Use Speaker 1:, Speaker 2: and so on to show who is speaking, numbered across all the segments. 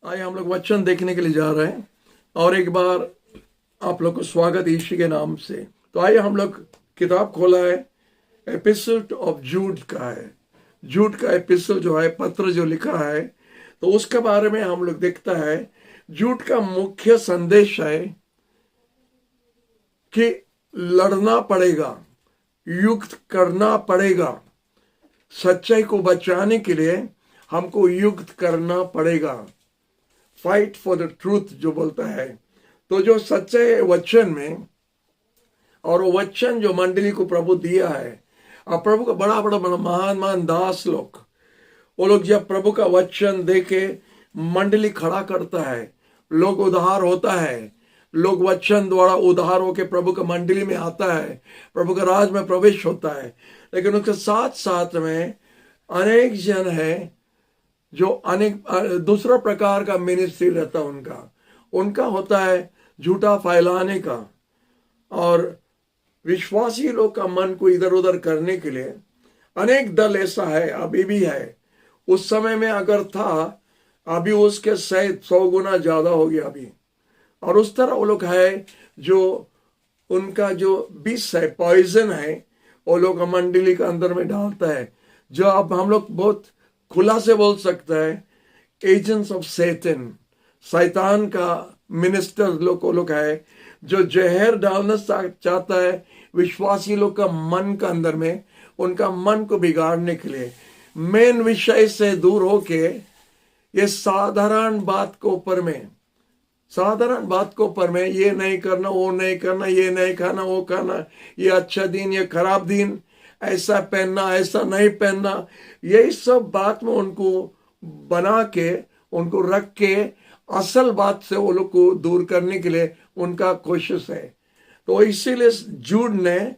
Speaker 1: आइए हम लोग वचन देखने के लिए जा रहे हैं और एक बार आप लोग को स्वागत यीशु के नाम से। तो आइए हम लोग किताब खोला है, एपिसोड ऑफ जूड का है। जूड का एपिसोड जो है, पत्र जो लिखा है, तो उसके बारे में हम लोग देखता है। जूड का मुख्य संदेश है कि लड़ना पड़ेगा, युद्ध करना पड़ेगा। सच्चाई को बचाने के लिए हमको युद्ध करना पड़ेगा। फाइट फॉर द ट्रूथ जो बोलता है, तो जो सच्चे वचन में, और वो वचन जो मंडली को प्रभु दिया है, और प्रभु का बड़ा बड़ा महान महान दास लोग, वो लोग जब प्रभु का वचन देके मंडली खड़ा करता है, लोग उद्धार होता है, लोग वचन द्वारा उद्धार होके प्रभु का मंडली में आता है, प्रभु का राज में प्रवेश होता है। लेकिन उसके साथ साथ में अनेक जन है जो अनेक दूसरा प्रकार का मिनिस्ट्री रहता है उनका होता है झूठा फैलाने का, और विश्वासी लोग का मन को इधर उधर करने के लिए अनेक दल ऐसा है, अभी भी है। उस समय में अगर था, अभी उसके शायद 100 गुना ज्यादा हो गया अभी। और उस तरह वो लोग है जो उनका जो विष है, पॉइजन है, वो लोग मंडली के अंदर में डालता है, जो अब हम लोग बहुत खुला से बोल सकता है, एजेंट्स ऑफ सैतान, शैतान का मिनिस्टर लोग है, जो जहर डालना चाहता है विश्वासी लोग का मन का अंदर में, उनका मन को बिगाड़ने के लिए। मेन विषय से दूर होके ये साधारण बात को ऊपर में, ये नहीं करना, वो नहीं करना, ये नहीं खाना, वो खाना, ये अच्छा दिन, ये खराब दिन, ऐसा पहनना, ऐसा नहीं पहनना, यही सब बात में उनको बना के, उनको रख के असल बात से वो लोग को दूर करने के लिए उनका कोशिश है। तो इसीलिए जूड ने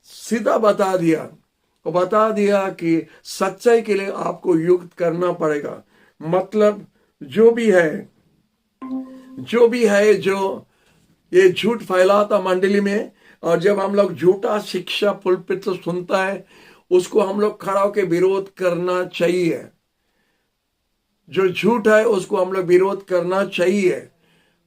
Speaker 1: सीधा बता दिया कि सच्चाई के लिए आपको युद्ध करना पड़ेगा। मतलब जो भी है जो ये झूठ फैलाता मंडली में, और जब हम लोग झूठा शिक्षा पुलपित से सुनता है, उसको हम लोग खड़ा होकर विरोध करना चाहिए। जो झूठ है उसको हम लोग विरोध करना चाहिए।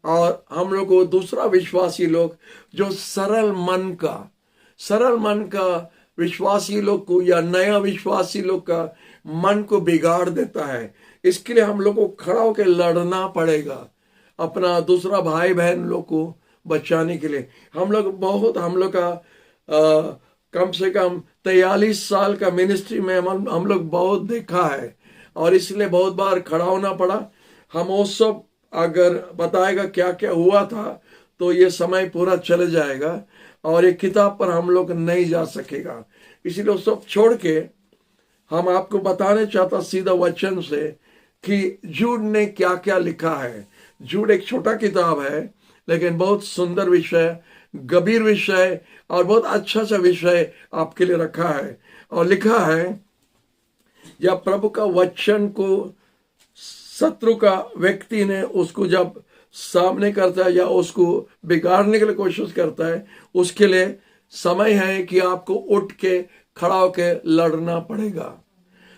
Speaker 1: और हम लोग को दूसरा विश्वासी लोग जो सरल मन का विश्वासी लोग को, या नया विश्वासी लोग का मन को बिगाड़ देता है, इसके लिए हम लोग को खड़ा होकर लड़ना पड़ेगा अपना दूसरा भाई बहन लोग को बचाने के लिए। हम लोग का कम से कम 43 साल का मिनिस्ट्री में हम लोग बहुत देखा है, और इसलिए बहुत बार खड़ा होना पड़ा। हम वो सब अगर बताएगा क्या क्या हुआ था, तो ये समय पूरा चले जाएगा और एक किताब पर हम लोग नहीं जा सकेगा। इसीलिए वो सब छोड़ के हम आपको बताने चाहता सीधा वचन से कि जूड ने क्या क्या लिखा है। जूड एक छोटा किताब है, लेकिन बहुत सुंदर विषय, गंभीर विषय, और बहुत अच्छा सा विषय आपके लिए रखा है। और लिखा है, जब प्रभु का वचन को शत्रु का व्यक्ति ने उसको जब सामने करता है या उसको बिगाड़ने के लिए कोशिश करता है, उसके लिए समय है कि आपको उठ के खड़ा होके लड़ना पड़ेगा।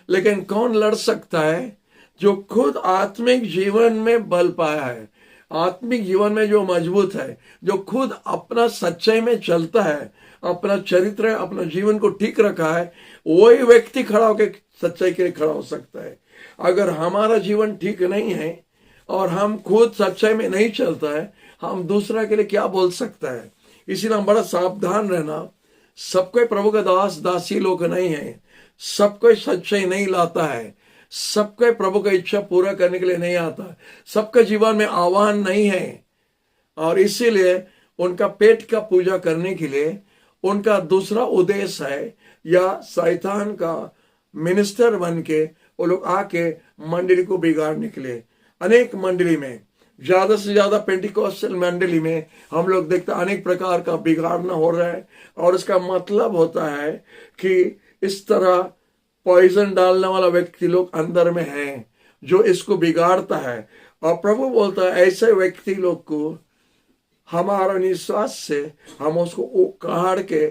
Speaker 1: लेकिन कौन लड़ सकता है? जो खुद आत्मिक जीवन में बल पाया है, आत्मिक जीवन में जो मजबूत है, जो खुद अपना सच्चाई में चलता है, अपना चरित्र, अपना जीवन को ठीक रखा है, वही व्यक्ति खड़ा होकर सच्चाई के लिए खड़ा हो सकता है। अगर हमारा जीवन ठीक नहीं है और हम खुद सच्चाई में नहीं चलता है, हम दूसरा के लिए क्या बोल सकता है? इसीलिए हम बड़ा सावधान रहना। सब कोई प्रभु का दासी लोग नहीं है, सब कोई सच्चाई नहीं लाता है, सब कोई प्रभु का इच्छा पूरा करने के लिए नहीं आता, सबके जीवन में आह्वान नहीं है। और इसीलिए उनका पेट का पूजा करने के लिए उनका दूसरा उद्देश्य है, या शैतान का मिनिस्टर बन के वो लोग आके मंडली को बिगाड़ने के लिए। अनेक मंडली में, ज्यादा से ज्यादा पेंटिकॉस्टल मंडली में हम लोग देखते अनेक प्रकार का बिगाड़ना हो रहा है, और इसका मतलब होता है कि इस तरह पॉइजन डालने वाला व्यक्ति लोग अंदर में है जो इसको बिगाड़ता है। और प्रभु बोलता है ऐसे व्यक्ति लोग को हमारा निश्वास से हम उसको उखाड़ के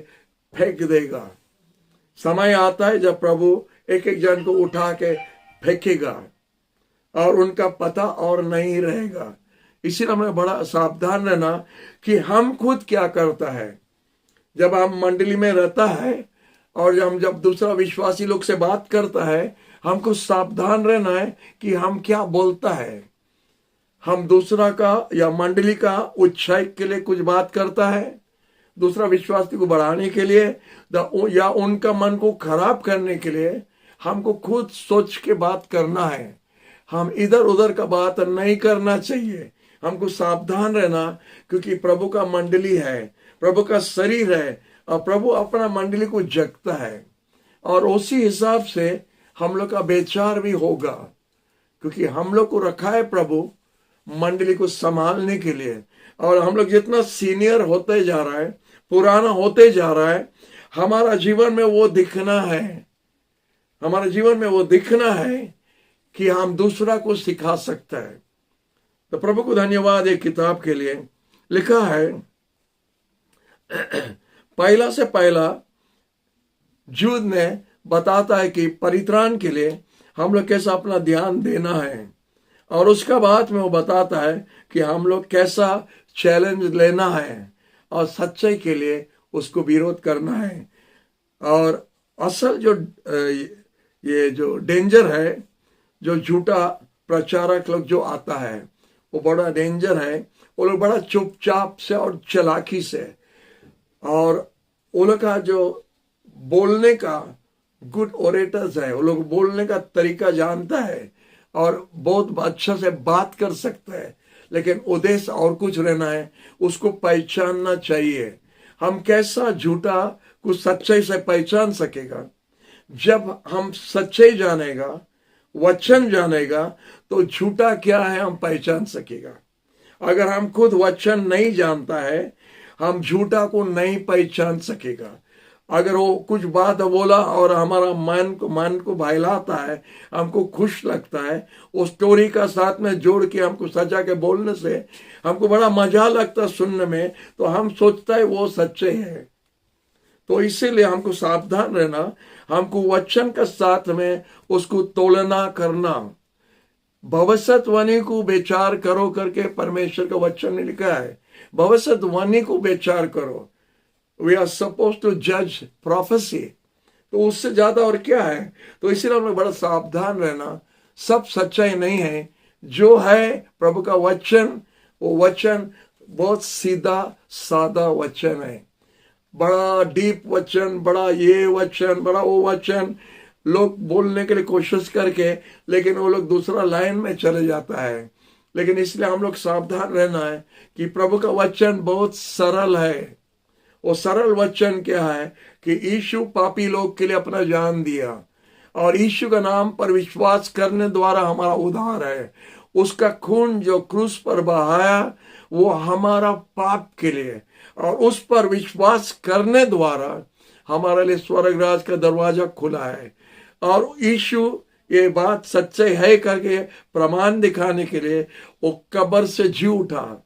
Speaker 1: फेंक देगा। समय आता है जब प्रभु एक एक जन को उठा के फेंकेगा। और उनका पता और नहीं रहेगा। इसीलिए हमें बड़ा सावधान रहना कि हम खुद क्या करता है। जब हम मंडली में रहता है और जब दूसरा विश्वासी लोग से बात करता है, हमको सावधान रहना है कि हम क्या बोलता है। हम दूसरा का या मंडली का उत्साह के लिए कुछ बात करता है, दूसरा विश्वासी को बढ़ाने के लिए या उनका मन को खराब करने के लिए, हमको खुद सोच के बात करना है। हम इधर उधर का बात नहीं करना चाहिए। हमको सावधान रहना, क्योंकि प्रभु का मंडली है, प्रभु का शरीर है, और प्रभु अपना मंडली को जगता है। और उसी हिसाब से हम लोग का विचार भी होगा, क्योंकि हम लोग को रखा है प्रभु मंडली को संभालने के लिए। और हम लोग जितना सीनियर होते जा रहा है, पुराना होते जा रहा है, हमारा जीवन में वो दिखना है, हमारा जीवन में वो दिखना है कि हम दूसरा को सिखा सकता है। तो प्रभु को धन्यवाद एक किताब के लिए। लिखा है पहला से पहला जूद ने बताता है कि परित्राण के लिए हम लोग कैसा अपना ध्यान देना है, और उसका बाद में वो बताता है कि हम लोग कैसा चैलेंज लेना है और सच्चाई के लिए उसको विरोध करना है। और असल जो ये जो डेंजर है, जो झूठा प्रचारक लोग जो आता है, वो बड़ा डेंजर है। वो लोग बड़ा चुपचाप से और चालाकी से, और वो लोग का जो बोलने का गुड ओरेटर्स है, वो लोग बोलने का तरीका जानता है और बहुत अच्छा से बात कर सकता है, लेकिन उद्देश्य और कुछ रहना है, उसको पहचानना चाहिए। हम कैसा झूठा कुछ सच्चाई से पहचान सकेगा? जब हम सच्चाई जानेगा, वचन जानेगा, तो झूठा क्या है हम पहचान सकेगा। अगर हम खुद वचन नहीं जानता है, हम झूठा को नहीं पहचान सकेगा। अगर वो कुछ बात बोला और हमारा मन को बहलाता है, हमको खुश लगता है, उस स्टोरी का साथ में जोड़ के हमको सजा के बोलने से हमको बड़ा मजा लगता है सुनने में, तो हम सोचता है वो सच्चे है। तो इसीलिए हमको सावधान रहना, हमको वचन के साथ में उसको तुलना करना। भविष्यवाणी को विचार करो करके परमेश्वर का वचन ने लिखा है, भविष्यवाणी को विचार करो। वी आर सपोज टू जज प्रोफेसी। तो उससे ज्यादा और क्या है? तो इसीलिए हमें बड़ा सावधान रहना। सब सच्चाई नहीं है, जो है प्रभु का वचन, वो वचन बहुत सीधा सादा वचन है। बड़ा डीप वचन, बड़ा ये वचन, बड़ा वो वचन, लोग बोलने के लिए कोशिश करके, लेकिन वो लोग दूसरा लाइन में चले जाता है। लेकिन इसलिए हम लोग सावधान रहना है कि प्रभु का वचन बहुत सरल है। वो सरल वचन क्या है कि यीशु पापी लोग के लिए अपना जान दिया, और यीशु का नाम पर विश्वास करने द्वारा हमारा उद्धार है। उसका खून जो क्रूस पर बहाया, वो हमारा पाप के लिए, और उस पर विश्वास करने द्वारा हमारे लिए स्वर्ग राज का दरवाजा खुला है। और यीशु ये बात सच्चाई है करके प्रमाण दिखाने के लिए वो कब्र से जी उठा,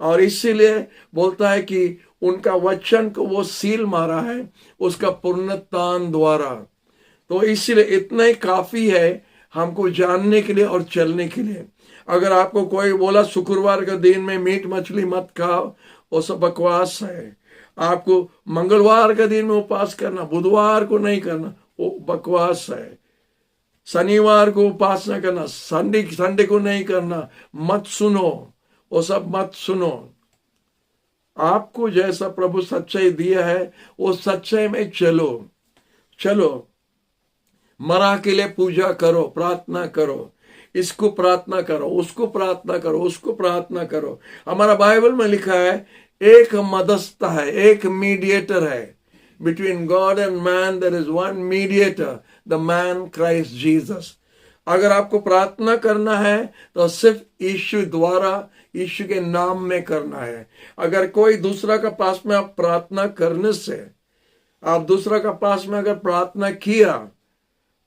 Speaker 1: और इसीलिए बोलता है कि उनका वचन को वो सील मारा है उसका पुनरुत्थान द्वारा। तो इसीलिए इतना ही काफी है हमको जानने के लिए और चलने के लिए। अगर आपको कोई बोला शुक्रवार का दिन में मीट मछली मत खाओ, वो सब बकवास है। आपको मंगलवार का दिन में उपवास करना, बुधवार को नहीं करना, वो बकवास है। शनिवार को उपासना करना, संडे को नहीं करना, मत सुनो, वो सब मत सुनो। आपको जैसा प्रभु सच्चाई दिया है वो सच्चाई में चलो। मरा के लिए पूजा करो, प्रार्थना करो, इसको प्रार्थना करो, उसको प्रार्थना करो, उसको प्रार्थना करो। हमारा बाइबल में लिखा है एक मध्यस्थ है, एक मीडिएटर है between God and man. There is one mediator, the man Christ Jesus. अगर आपको प्रार्थना करना है तो सिर्फ यीशु द्वारा, यीशु के नाम में करना है। अगर कोई दूसरा का पास में आप प्रार्थना करने से, आप दूसरा का पास में अगर प्रार्थना किया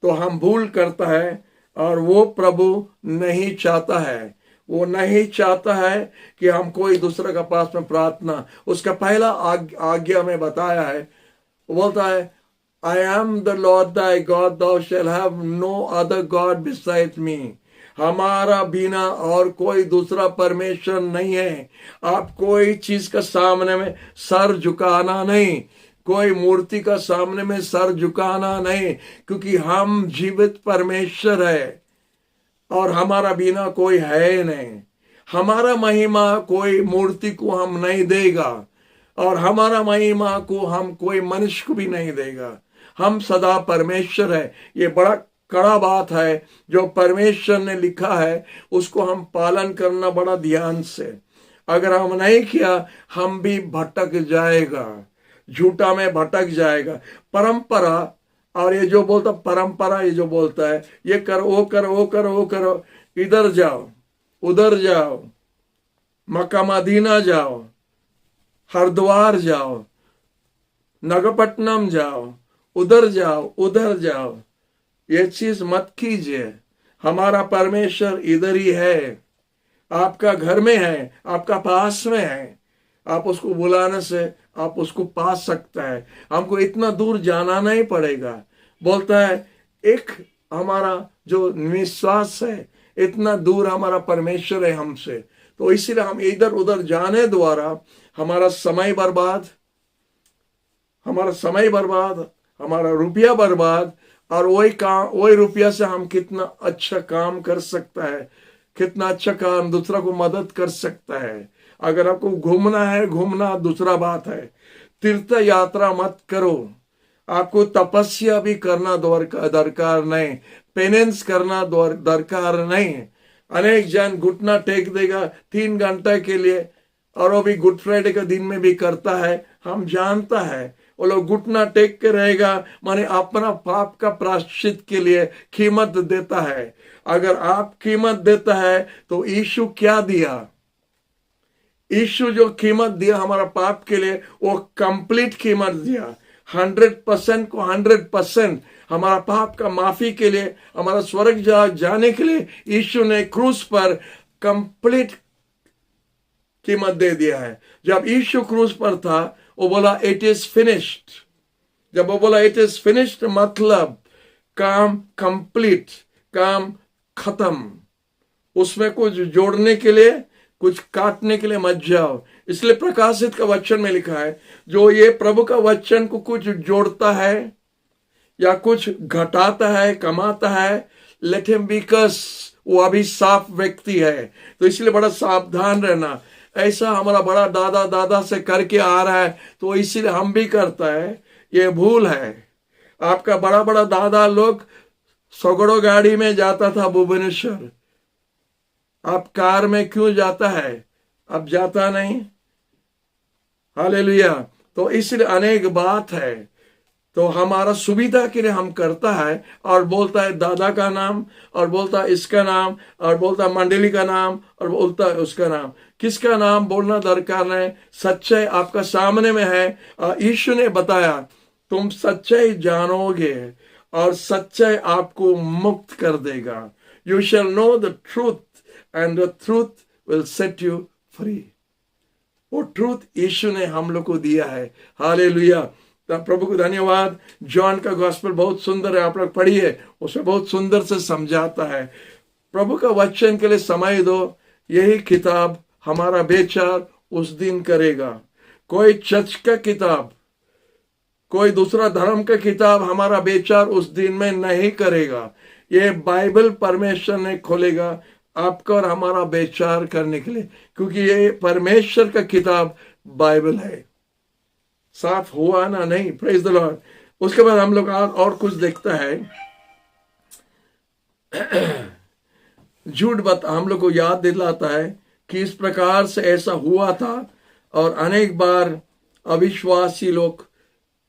Speaker 1: तो हम भूल करता है, और वो प्रभु नहीं चाहता है। वो नहीं चाहता है कि हम कोई दूसरा का पास में प्रार्थना। उसका पहला आज्ञा में बताया है, वो बोलता है I am the Lord thy God, thou shalt have no other God besides me. हमारा बिना और कोई दूसरा परमेश्वर नहीं है। आप कोई चीज का सामने में सर झुकाना नहीं, कोई मूर्ति का सामने में सर झुकाना नहीं, क्योंकि हम जीवित परमेश्वर है और हमारा बिना कोई है नहीं। हमारा महिमा कोई मूर्ति को हम नहीं देगा और हमारा महिमा को हम कोई मनुष्य को भी नहीं देगा। हम सदा परमेश्वर है। ये बड़ा कड़ा बात है जो परमेश्वर ने लिखा है, उसको हम पालन करना बड़ा ध्यान से। अगर हम नहीं किया हम भी भटक जाएगा, झूठा में भटक जाएगा। परंपरा और ये जो बोलता परंपरा, ये जो बोलता है ये करो वो करो वो करो वो करो, इधर जाओ उधर जाओ, मक्का मदीना जाओ, हरिद्वार जाओ, नगरपट्टनम जाओ, उधर जाओ उधर जाओ, ये चीज मत कीजिए। हमारा परमेश्वर इधर ही है, आपका घर में है, आपका पास में है। आप उसको बुलाने से आप उसको पा सकता है। हमको इतना दूर जाना नहीं पड़ेगा। बोलता है एक हमारा जो निश्वास है, इतना दूर हमारा परमेश्वर है हमसे। तो इसीलिए हम इधर उधर जाने द्वारा हमारा समय बर्बाद, हमारा रुपया बर्बाद, और वही रुपया से हम कितना अच्छा काम कर सकता है, कितना अच्छा काम दूसरा को मदद कर सकता है। अगर आपको घूमना है, घूमना दूसरा बात है, तीर्थ यात्रा मत करो। आपको तपस्या भी करना दरकार नहीं, पेनेंस करना दरकार नहीं। अनेक जन घुटना टेक देगा 3 घंटे के लिए, और वो भी गुड फ्राइडे के दिन में भी करता है। हम जानता है वो लोग घुटना टेक के रहेगा, माने अपना पाप का प्रायश्चित के लिए कीमत देता है। अगर आप कीमत देता है तो यीशु क्या दिया? यीशु जो कीमत दिया हमारा पाप के लिए, वो कंप्लीट कीमत दिया। 100% को 100% हमारा पाप का माफी के लिए, हमारा स्वर्ग जाने के लिए यीशु ने क्रूस पर कंप्लीट कीमत दे दिया है। जब यीशु क्रूस पर था वो बोला इट इज फिनिश्ड। जब वो बोला इट इज फिनिश्ड मतलब काम कंप्लीट, काम खत्म। उसमें कुछ जोड़ने के लिए, कुछ काटने के लिए मत जाओ। इसलिए प्रकाशित का वचन में लिखा है, जो ये प्रभु का वचन को कुछ जोड़ता है या कुछ घटाता है, कमाता है, लेट हिम बी कर्स, वो अभी साफ व्यक्ति है। तो इसलिए बड़ा सावधान रहना। ऐसा हमारा बड़ा दादा से करके आ रहा है तो इसीलिए हम भी करता है, ये भूल है। आपका बड़ा दादा लोग सगड़ो गाड़ी में जाता था भुवनेश्वर, आप कार में क्यों जाता है? अब जाता नहीं। हालेलुया। तो इसलिए अनेक बात है, तो हमारा सुविधा के लिए हम करता है, और बोलता है दादा का नाम, और बोलता है इसका नाम, और बोलता है मंडली का नाम, और बोलता है उसका नाम। किसका नाम बोलना दरकार नहीं, सच्चाई आपका सामने में है। यीशु ने बताया तुम सच्चाई जानोगे और सच्चाई आपको मुक्त कर देगा। You shall know the truth and the truth will set you free. वो ट्रूथ यीशु ने हम लोग को दिया है। हालेलुया। तो प्रभु को धन्यवाद। जॉन का गॉस्पेल बहुत सुंदर है, आप लोग पढ़िए, उसमें बहुत सुंदर से समझाता है। प्रभु का वचन के लिए समय दो। यही किताब हमारा विचार उस दिन करेगा। कोई चर्च का किताब, कोई दूसरा धर्म का किताब हमारा विचार उस दिन में नहीं करेगा। ये बाइबल परमेश्वर ने खोलेगा आपका और हमारा विचार करने के लिए, क्योंकि ये परमेश्वर का किताब बाइबल है। साफ हुआ ना? नहीं। Praise the Lord. उसके बाद हम लोग और कुछ देखता है। झूठ हम लोग को याद दिलाता है कि इस प्रकार से ऐसा हुआ था, और अनेक बार अविश्वासी लोग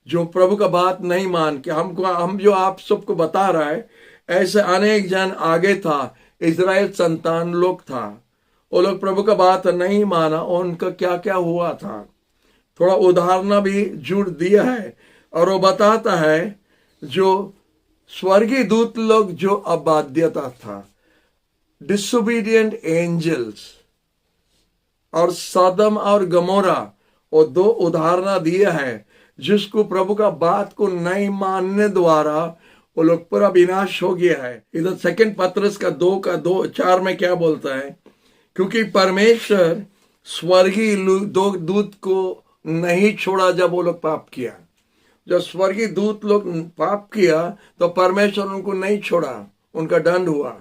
Speaker 1: जो प्रभु का बात नहीं मान के हम जो आप सबको बता रहा है, ऐसे अनेक जन आगे था। इजराइल संतान लोग था, वो लोग प्रभु का बात नहीं माना, और उनका क्या क्या हुआ था। थोड़ा उदाहरण भी झूठ दिया है, और वो बताता है जो स्वर्गीय दूत लोग जो अबाध्यता था, डिसोबीडियंट एंजल्स, और सदम और गमोरा, वो 2 उदाहरण दिया है जिसको प्रभु का बात को नहीं मानने द्वारा वो लोग पूरा विनाश हो गया है। इधर सेकंड पत्रस का 2:4 में क्या बोलता है? क्योंकि परमेश्वर स्वर्गीय दो दूत को नहीं छोड़ा जब वो लोग पाप किया। जब स्वर्गीय दूत लोग पाप किया तो परमेश्वर उनको नहीं छोड़ा, उनका दंड हुआ।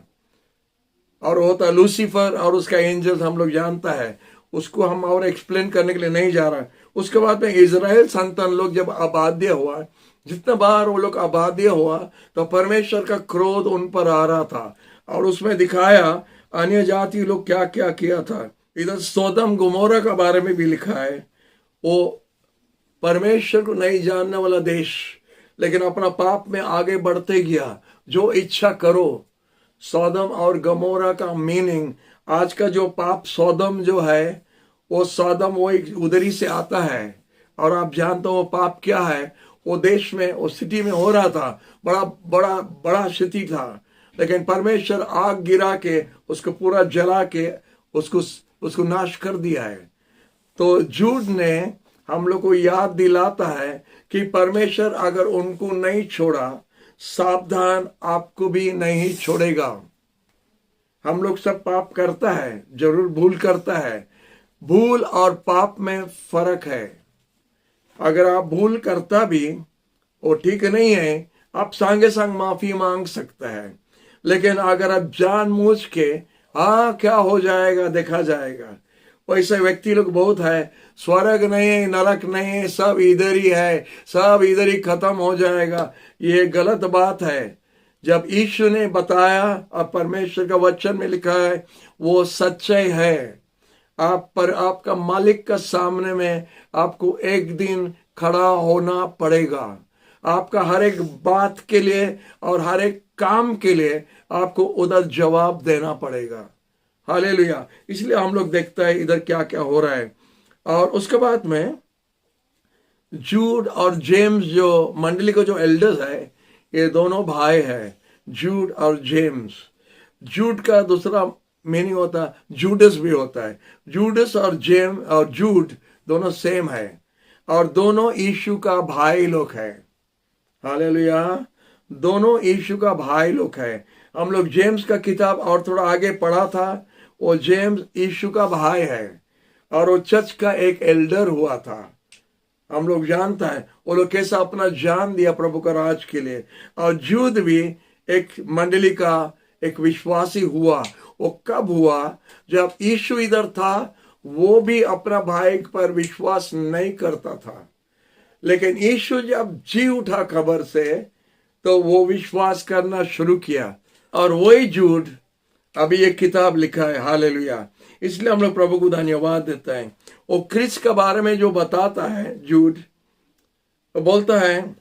Speaker 1: और वो होता लूसीफर और उसका एंजल्स, हम लोग जानता है, उसको हम और एक्सप्लेन करने के लिए नहीं जा रहा। उसके बाद में इजराइल संतान लोग जब अबाध्य हुआ, जितना बार वो लोग अबाध्य हुआ तो परमेश्वर का क्रोध उन पर आ रहा था। और उसमें दिखाया अन्य जाति लोग क्या क्या किया था। इधर सोदम गोमोरा के बारे में भी लिखा है। वो परमेश्वर को नहीं जानने वाला देश, लेकिन अपना पाप में आगे बढ़ते गया। जो इच्छा करो। सोदम और गमोरा का मीनिंग, आज का जो पाप सोदम जो है, वो सोदम वो एक उधरी से आता है। और आप जानते हो वो पाप क्या है? वो देश में, वो सिटी में हो रहा था, बड़ा बड़ा बड़ा सिटी था, लेकिन परमेश्वर आग गिरा के उसको पूरा जला के उसको नाश कर दिया है। तो झूठ ने हम लोग को याद दिलाता है कि परमेश्वर अगर उनको नहीं छोड़ा, सावधान, आपको भी नहीं छोड़ेगा। हम लोग सब पाप करता है, जरूर भूल करता है। भूल और पाप में फर्क है। अगर आप भूल करता भी वो ठीक नहीं है, आप संगे संग माफी मांग सकता है। लेकिन अगर आप जानबूझ के क्या हो जाएगा देखा जाएगा, वैसे व्यक्ति लोग बहुत है। स्वर्ग नहीं, नरक नहीं, सब इधर ही है, सब इधर ही खत्म हो जाएगा। ये गलत बात है। जब यीशु ने बताया और परमेश्वर का वचन में लिखा है, वो सच्चाई है। आपका मालिक का सामने में आपको एक दिन खड़ा होना पड़ेगा। आपका हर एक बात के लिए और हर एक काम के लिए आपको उधर जवाब देना पड़ेगा। हालेलुया। इसलिए हम लोग देखते हैं इधर क्या क्या हो रहा है। और उसके बाद में जूड और जेम्स, जो मंडली को जो एल्डर्स है, ये दोनों भाई है, जूड और जेम्स। जूड का दूसरा मीनिंग होता है, जूडस भी होता है। जूडस और जेम और जूड दोनों सेम है, और दोनों यीशु का भाई लोग है। हालेलुया। दोनों यीशु का भाई लोग है। हम लोग जेम्स का किताब और थोड़ा आगे पढ़ा था। वो जेम्स यीशु का भाई है, और वो चर्च का एक एल्डर हुआ था। हम लोग जानता है वो लोग कैसा अपना जान दिया प्रभु का राज के लिए। और जूद भी एक मंडली का एक विश्वासी हुआ। वो कब हुआ? जब यीशु इधर था, वो भी अपना भाई पर विश्वास नहीं करता था, लेकिन यीशु जब जी उठा खबर से, तो वो विश्वास करना शुरू किया। और वही जूड अभी एक किताब लिखा है। हालेलुया। इसलिए हम लोग प्रभु को धन्यवाद देते हैं। वो क्रिस के बारे में जो बताता है जूड, तो बोलता है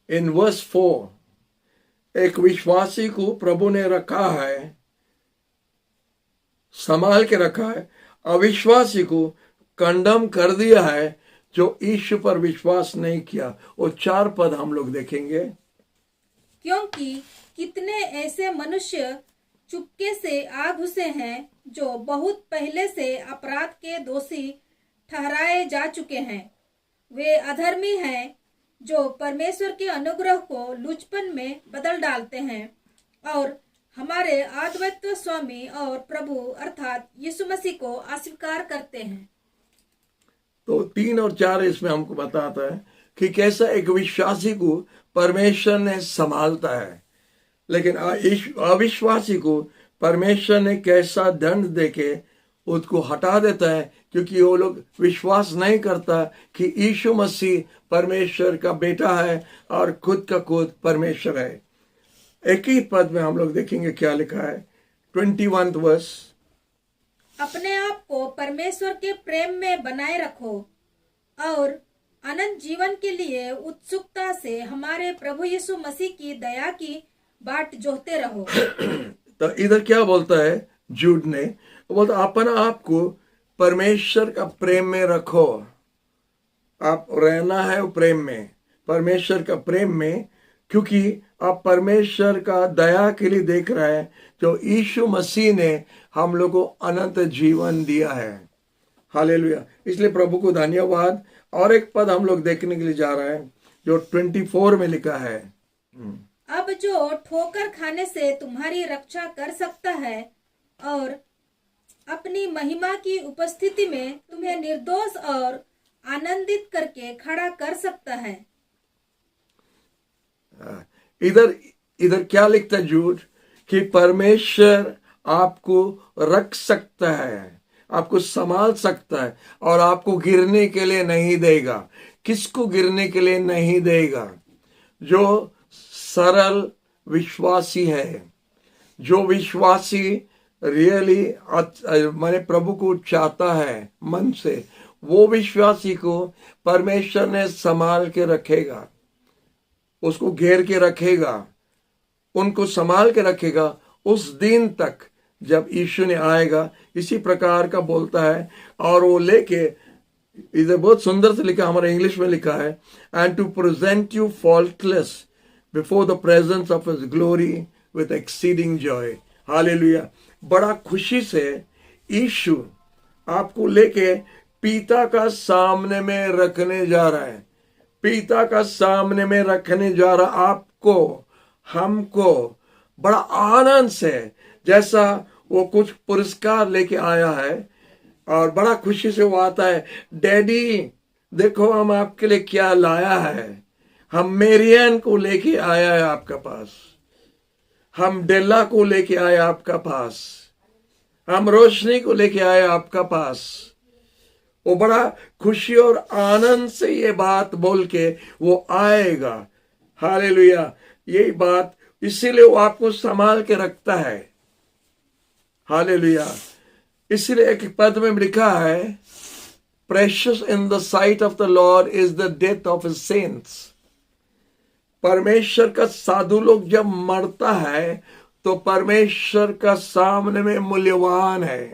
Speaker 1: इन वर्स 4, एक विश्वासी को प्रभु ने रखा है, संभाल के रखा है, अविश्वासी को कंडम कर दिया है जो यीशु पर विश्वास नहीं किया। वो 4 पद हम लोग देखेंगे।
Speaker 2: क्योंकि कितने ऐसे मनुष्य चुपके से आ घुसे हैं जो बहुत पहले से अपराध के दोषी ठहराए जा चुके हैं। वे अधर्मी हैं जो परमेश्वर के अनुग्रह को लुचपन में बदल डालते हैं और हमारे अद्वैत स्वामी और प्रभु अर्थात यीशु मसीह को अस्वीकार करते हैं।
Speaker 1: तो 3 और 4 इसमें हमको बताता है कि कैसा एक विश्वासी को परमेश्वर ने संभालता है, लेकिन अविश्वासी को परमेश्वर ने कैसा दंड देके उसको हटा देता है, क्योंकि वो लोग विश्वास नहीं करता कि यीशु मसीह परमेश्वर का बेटा है और खुद का खुद परमेश्वर है। एक ही पद में हम लोग देखेंगे क्या लिखा है, 21 वर्स।
Speaker 2: अपने आप को परमेश्वर के प्रेम में बनाए रखो और अनंत जीवन के लिए उत्सुकता से हमारे प्रभु यीशु मसीह की दया की बाट जोहते रहो।
Speaker 1: तो इधर क्या बोलता है जूड ने? बोलता अपना आप को परमेश्वर का प्रेम में रखो। आप रहना है प्रेम में, परमेश्वर का प्रेम में, क्योंकि आप परमेश्वर का दया के लिए देख रहे हैं जो यीशु मसीह ने हम लोग को अनंत जीवन दिया है। हालेलुया। इसलिए प्रभु को धन्यवाद। और एक पद हम लोग देखने के लिए जा रहे हैं जो 24 में लिखा है।
Speaker 2: अब जो ठोकर खाने से तुम्हारी रक्षा कर सकता है और अपनी महिमा की उपस्थिति में तुम्हें निर्दोष और आनंदित करके खड़ा कर सकता है।
Speaker 1: इधर इधर क्या लिखता है झूठ कि परमेश्वर आपको रख सकता है, आपको संभाल सकता है और आपको गिरने के लिए नहीं देगा। किसको गिरने के लिए नहीं देगा? जो सरल विश्वासी है, जो विश्वासी रियली माने प्रभु को चाहता है मन से, वो विश्वासी को परमेश्वर ने संभाल के रखेगा, उसको घेर के रखेगा, उनको संभाल के रखेगा उस दिन तक जब यीशु ने आएगा। इसी प्रकार का बोलता है। और वो लेके इधर बहुत सुंदर से लिखा, हमारे इंग्लिश में लिखा है, and to present you faultless before the presence of his glory with exceeding joy. Hallelujah. बड़ा खुशी से यीशु आपको लेके पिता का सामने में रखने जा रहा है, पिता का सामने में रखने जा रहा आपको, हमको बड़ा आनंद से, जैसा वो कुछ पुरस्कार लेके आया है और बड़ा खुशी से वो आता है, डैडी देखो हम आपके लिए क्या लाया है। हम मेरियन को लेके आया है आपका पास, हम डेला को लेके आए आपका पास, हम रोशनी को लेके आए आपका पास। वो बड़ा खुशी और आनंद से ये बात बोल के वो आएगा। हालेलुया। यही बात, इसीलिए वो आपको संभाल के रखता है। हालेलुया। इसलिए एक पद में लिखा है, precious in the sight of the Lord is the death of his saints. परमेश्वर का साधु लोग जब मरता है तो परमेश्वर का सामने में मूल्यवान है।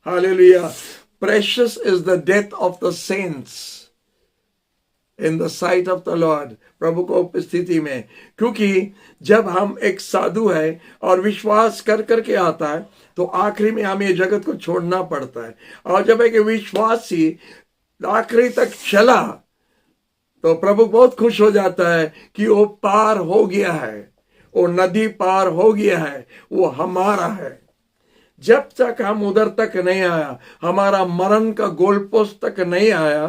Speaker 1: Hallelujah. Precious is the death of the saints in the sight of the Lord, प्रभु को उपस्थिति में। क्योंकि जब हम एक साधु है और विश्वास कर करके आता है तो आखिरी में हमें जगत को छोड़ना पड़ता है। और जब एक विश्वासी आखिरी तक चला तो प्रभु बहुत खुश हो जाता है कि वो पार हो गया है, वो नदी पार हो गया है, वो हमारा है। जब तक हम उधर तक नहीं आया, हमारा मरण का गोल पोस्ट तक नहीं आया,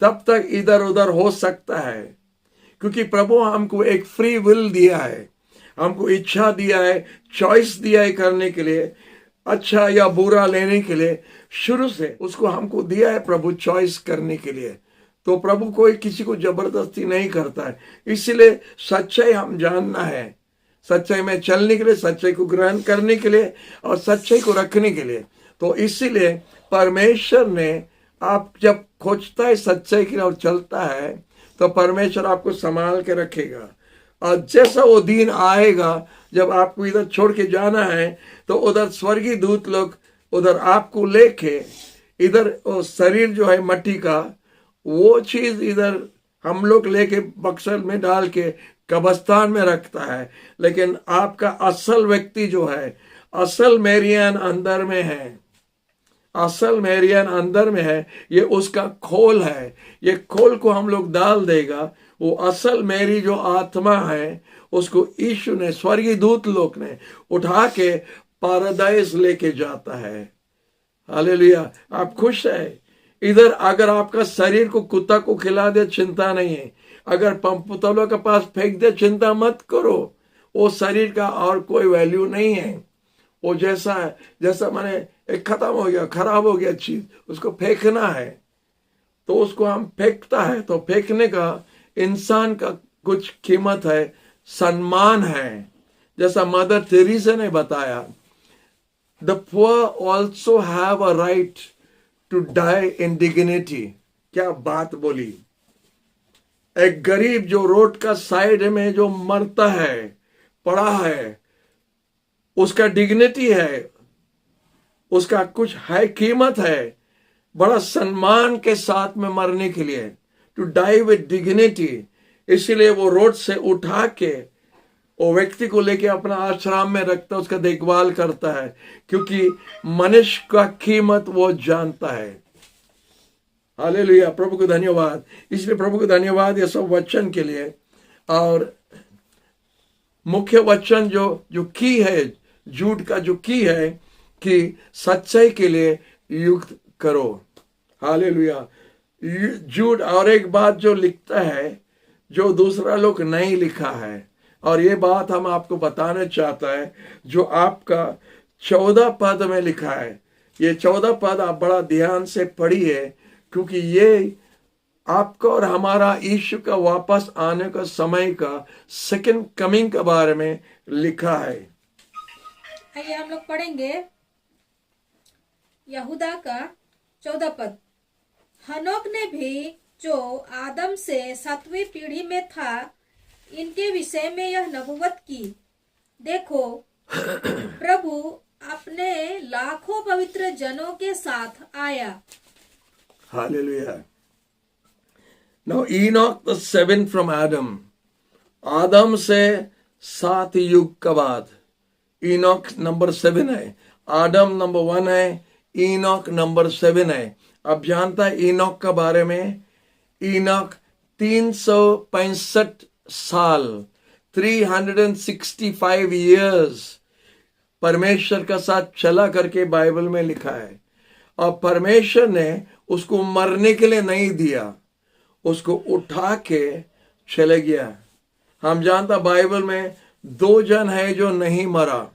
Speaker 1: तब तक इधर उधर हो सकता है। क्योंकि प्रभु हमको एक फ्री विल दिया है, हमको इच्छा दिया है, चॉइस दिया है करने के लिए, अच्छा या बुरा लेने के लिए। शुरू से उसको हमको दिया है प्रभु चॉइस करने के लिए। तो प्रभु कोई किसी को जबरदस्ती नहीं करता है। इसलिए सच्चाई हम जानना है, सच्चाई में चलने के लिए, सच्चाई को ग्रहण करने के लिए और सच्चाई को रखने के लिए। तो इसीलिए परमेश्वर ने, आप जब खोजता है सच्चाई की और चलता है तो परमेश्वर आपको संभाल के रखेगा। और जैसा वो दिन आएगा जब आपको इधर छोड़ के जाना है तो उधर स्वर्गीय दूत लोग उधर आपको लेके, इधर वो शरीर जो है मट्टी का, वो चीज इधर हम लोग लेके बक्सर में डाल के कब्रिस्तान में रखता है। लेकिन आपका असल व्यक्ति जो है, असल मेरियन अंदर में है, असल मेरियन अंदर में है, ये उसका खोल है। ये खोल को हम लोग डाल देगा। वो असल मेरी जो आत्मा है उसको यीशु ने, स्वर्गीय दूत लोग ने उठा के पारादाइस लेके जाता है। हालेलुया। आप खुश है? इधर अगर आपका शरीर को कुत्ता को खिला दे चिंता नहीं है, अगर पुतलों के पास फेंक दे चिंता मत करो। वो शरीर का और कोई वैल्यू नहीं है। वो जैसा है, जैसा माने एक खत्म हो गया, खराब हो गया चीज, उसको फेंकना है तो उसको हम फेंकता है। तो फेंकने का इंसान का कुछ कीमत है, सम्मान है। जैसा मदर टेरेसा ने बताया, the poor also have a right to die in dignity. क्या बात बोली! एक गरीब जो रोड का साइड में जो मरता है, पड़ा है, उसका डिग्निटी है, उसका कुछ है, कीमत है, बड़ा सम्मान के साथ में मरने के लिए, टू डाई विद डिग्निटी। इसीलिए वो रोड से उठा के वो व्यक्ति को लेके अपना आश्रम में रखता है, उसका देखभाल करता है, क्योंकि मनुष्य का कीमत वो जानता है। हालेलुया। प्रभु को धन्यवाद। इसलिए प्रभु को धन्यवाद ये सब वचन के लिए। और मुख्य वचन जो की है, झूठ का जो की है कि सच्चाई के लिए युक्त करो। हालेलुया। झूठ और एक बात जो लिखता है जो दूसरा लोग नहीं लिखा है, और ये बात हम आपको बताना चाहता है जो आपका 14 पद में लिखा है। ये 14 पद आप बड़ा ध्यान से पढ़िए, क्योंकि ये आपका और हमारा यीशु का वापस आने का समय का सेकंड कमिंग के बारे में लिखा है।
Speaker 2: आइए हम लोग पढ़ेंगे यहूदा का 14 पद। हनोक ने भी जो आदम से 7वीं पीढ़ी में था, इनके विषय में यह नबुवत की, देखो प्रभु अपने लाखों पवित्र जनों के साथ आया।
Speaker 1: Hallelujah. Now Enoch the seventh from Adam, आदम से 7 युग का बाद ईनॉक नंबर 7 है, आदम नंबर 1 है, ईनॉक नंबर 7 है। अब जानता है ईनॉक के बारे में, ईनॉक 365 साल 365 years परमेश्वर का साथ चला करके बाइबल में लिखा है। और परमेश्वर ने उसको मरने के लिए नहीं दिया, उसको उठा के चले गया। हम जानता बाइबल में 2 जन है जो नहीं मरा,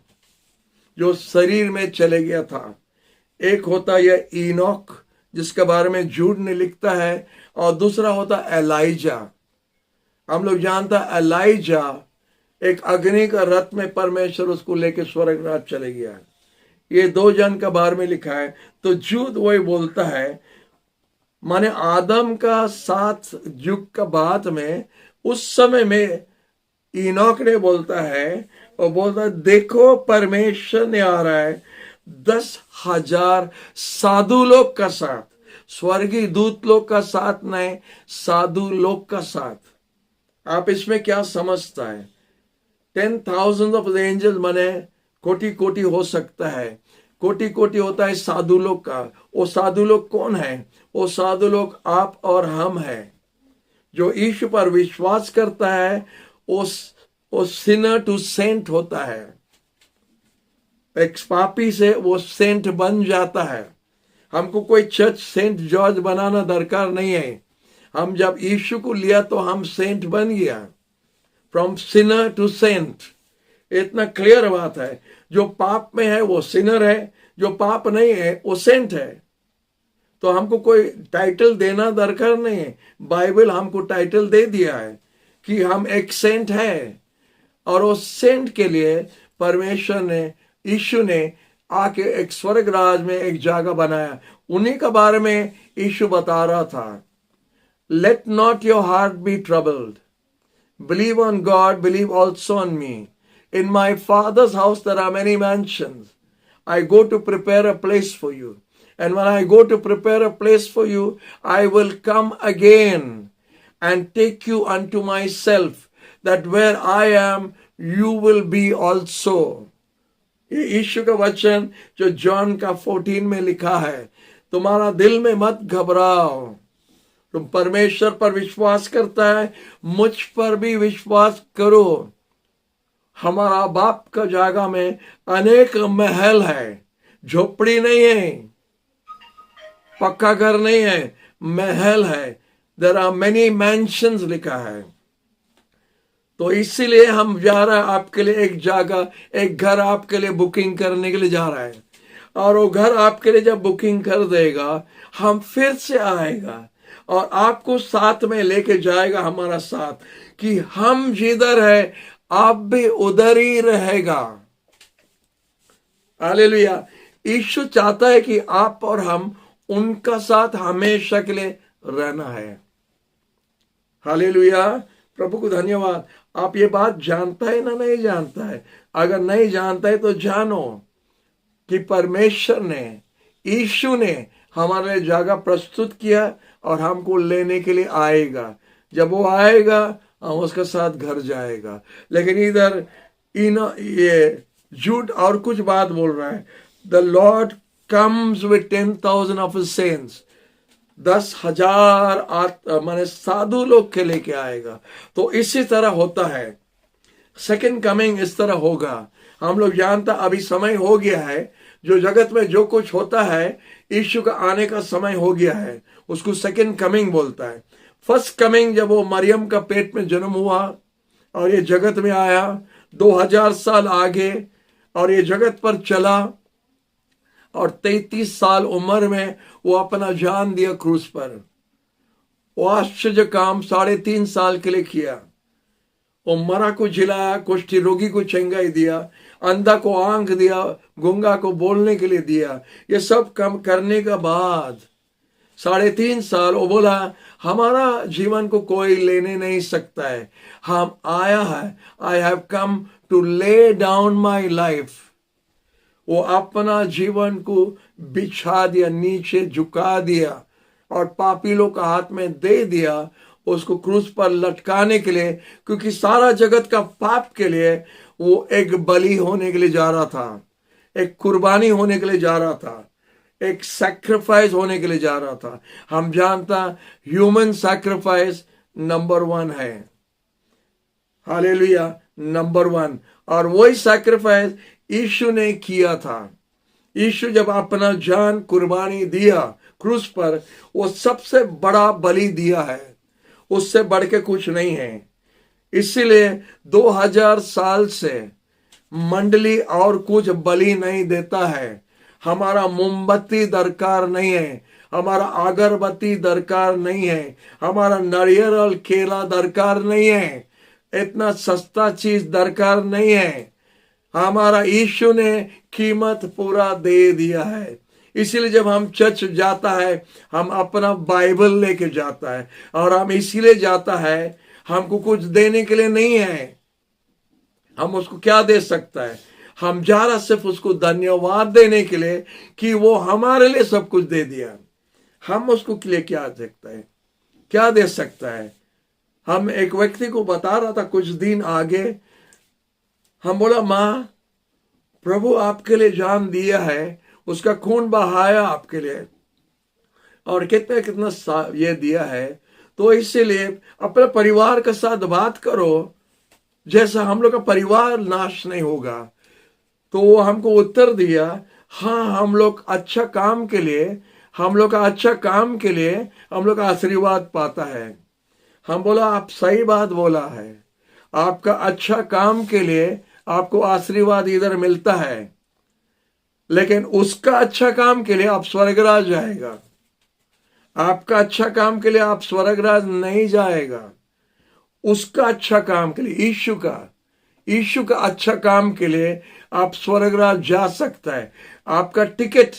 Speaker 1: जो शरीर में चले गया था। एक होता यह ईनॉक जिसके बारे में झूठ ने लिखता है, और दूसरा होता एलाइजा। हम लोग जानता एलाइजा एक अग्नि का रथ में परमेश्वर उसको लेके स्वर्ग राज चले गया। ये 2 जन का बारे में लिखा है। तो झूठ वही बोलता है, माने आदम का 7 युग का बाद में उस समय में ईनॉक ने बोलता है, और बोलता है देखो परमेश्वर ने आ रहा है 10,000 साधु लोग का साथ, स्वर्गीय दूत लोग का साथ नहीं, साधु लोग का साथ। आप इसमें क्या समझता है? 10,000 ऑफ एंजल्स माने कोटि कोटि हो सकता है, कोटि कोटि होता है साधु लोग का। वो साधु लोग कौन है? वो साधु लोग आप और हम हैं। जो यीशु पर विश्वास करता है वो सिनर टू सेंट होता है। एक पापी से वो सेंट बन जाता है। हमको कोई चर्च सेंट जॉर्ज बनाना दरकार नहीं है। हम जब यीशु को लिया तो हम सेंट बन गया, फ्रॉम सिनर टू सेंट। इतना क्लियर बात है। जो पाप में है वो सिनर है, जो पाप नहीं है वो सेंट है। तो हमको कोई टाइटल देना दरकार नहीं है। बाइबल हमको टाइटल दे दिया है कि हम एक सेंट है, और उस सेंट के लिए परमेश्वर ने, यीशु ने आके एक स्वर्ग राज में एक जगह बनाया। उन्हीं के बारे में यीशु बता रहा था, let not your heart be troubled, believe on God, believe also on me. In my father's house there are many mansions, I go to prepare a place for you. And when I go to prepare a place for you, I will come again and take you unto myself, that where I am, you will be also. ये यीशु का वचन जो John का 14 में लिखा है। तुम्हारा दिल में मत घबराओ, तुम परमेश्वर पर विश्वास करता है, मुझ पर भी विश्वास करो। हमारा बाप का जगह में अनेक महल है, झोपड़ी नहीं है, पक्का घर नहीं है, महल है। देयर आर मेनी मैंशंस लिखा है। तो इसीलिए हम जा रहे हैं आपके लिए एक जगह, एक घर आपके लिए बुकिंग करने के लिए जा रहा है। और वो घर आपके लिए जब बुकिंग कर देगा, हम फिर से आएगा और आपको साथ में लेके जाएगा हमारा साथ, कि हम जिधर है आप भी उधर ही रहेगा। हालेलुया। यीशु चाहता है कि आप और हम उनका साथ हमेशा के लिए रहना है। हालेलुया। प्रभु को धन्यवाद। आप ये बात जानता है ना? नहीं जानता है? अगर नहीं जानता है तो जानो कि परमेश्वर ने, यीशु ने हमारे लिए जगह प्रस्तुत किया और हमको लेने के लिए आएगा। जब वो आएगा हम उसके साथ घर जाएगा। लेकिन इधर ये झूठ और कुछ बात बोल रहा है। The Lord comes with 10,000 of his saints, 10,000 माने साधु लोग के लेके आएगा। तो इसी तरह होता है सेकंड कमिंग इस तरह होगा। हम लोग जानता अभी समय हो गया है, जो जगत में जो कुछ होता है यीशु का आने का समय हो गया है, उसको सेकंड कमिंग बोलता है। फर्स्ट कमिंग जब वो मरियम का पेट में जन्म हुआ और ये जगत में आया 2000 साल आगे, और ये जगत पर चला, और 33 साल उम्र में वो अपना जान दिया क्रूस पर। वो आश्चर्य काम 3.5 साल के लिए किया। वो मरा को जिलाया, कुष्ठी रोगी को चंगाई दिया, अंधा को आंख दिया, गूंगा को बोलने के लिए दिया। ये सब काम करने के बाद 3.5 साल वो बोला हमारा जीवन को कोई लेने नहीं सकता है, हम आया है, I have come to lay down my life. वो अपना जीवन को बिछा दिया, नीचे झुका दिया और पापी लोग का हाथ में दे दिया, उसको क्रूस पर लटकाने के लिए, क्योंकि सारा जगत का पाप के लिए वो एक बलि होने के लिए जा रहा था, एक कुर्बानी होने के लिए जा रहा था, एक सैक्रिफाइस होने के लिए जा रहा था। हम जानता ह्यूमन सैक्रिफाइस नंबर 1 है, हालेलुया, नंबर 1। और वही सैक्रिफाइस यीशु ने किया था। यीशु जब अपना जान कुर्बानी दिया क्रूस पर, वो सबसे बड़ा बलि दिया है, उससे बढ़ के कुछ नहीं है। इसीलिए 2000 साल से मंडली और कुछ बलि नहीं देता है। हमारा मोमबत्ती दरकार नहीं है, हमारा अगरबत्ती दरकार नहीं है, हमारा नारियल और केला दरकार नहीं है, इतना सस्ता चीज दरकार नहीं है। हमारा यीशु ने कीमत पूरा दे दिया है। इसीलिए जब हम चर्च जाता है, हम अपना बाइबल लेके जाता है, और हम इसीलिए जाता है, हमको कुछ देने के लिए नहीं है। हम उसको क्या दे सकता है? हम जा रहा सिर्फ उसको धन्यवाद देने के लिए कि वो हमारे लिए सब कुछ दे दिया। हम उसको के लिए क्या सकता है, क्या दे सकता है? हम एक व्यक्ति को बता रहा था कुछ दिन आगे, हम बोला माँ प्रभु आपके लिए जान दिया है, उसका खून बहाया आपके लिए, और कितना कितना ये दिया है, तो इसीलिए अपने परिवार के साथ बात करो, जैसा हम लोग का परिवार नाश नहीं होगा। तो वो हमको उत्तर दिया, हाँ हम लोग अच्छा काम के लिए, हम लोग का अच्छा काम के लिए हम लोग का आशीर्वाद पाता है। हम बोला आप सही बात बोला है, आपका अच्छा काम के लिए आपको आशीर्वाद इधर मिलता है, लेकिन उसका अच्छा काम के लिए आप स्वर्गराज जाएगा। आपका अच्छा काम के लिए आप स्वर्गराज नहीं जाएगा। उसका अच्छा काम के लिए, यीशु का अच्छा काम के लिए आप स्वर्गराज जा सकता है। आपका टिकट